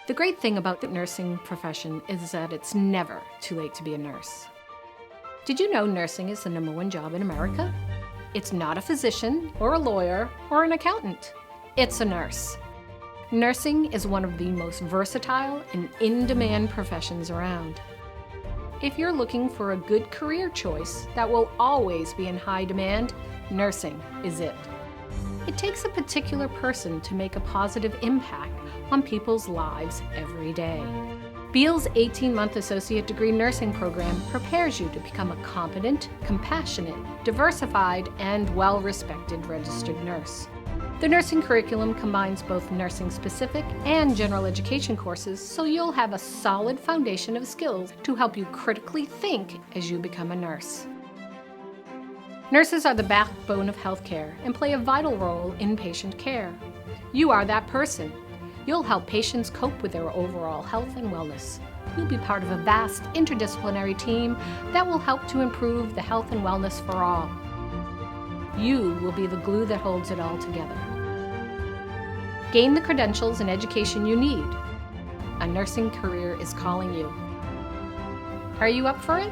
The great thing about the nursing profession is that it's never too late to be a nurse. Did you know nursing is the #1 job in America? It's not a physician or a lawyer or an accountant. It's a nurse. Nursing is one of the most versatile and in-demand professions around. If you're looking for a good career choice that will always be in high demand, nursing is it. It takes a particular person to make a positive impact on people's lives every day. Beal's 18-month associate degree nursing program prepares you to become a competent, compassionate, diversified, and well-respected registered nurse. The nursing curriculum combines both nursing-specific and general education courses, so you'll have a solid foundation of skills to help you critically think as you become a nurse. Nurses are the backbone of healthcare and play a vital role in patient care. You are that person. You'll help patients cope with their overall health and wellness. You'll be part of a vast interdisciplinary team that will help to improve the health and wellness for all. You will be the glue that holds it all together. Gain the credentials and education you need. A nursing career is calling you. Are you up for it?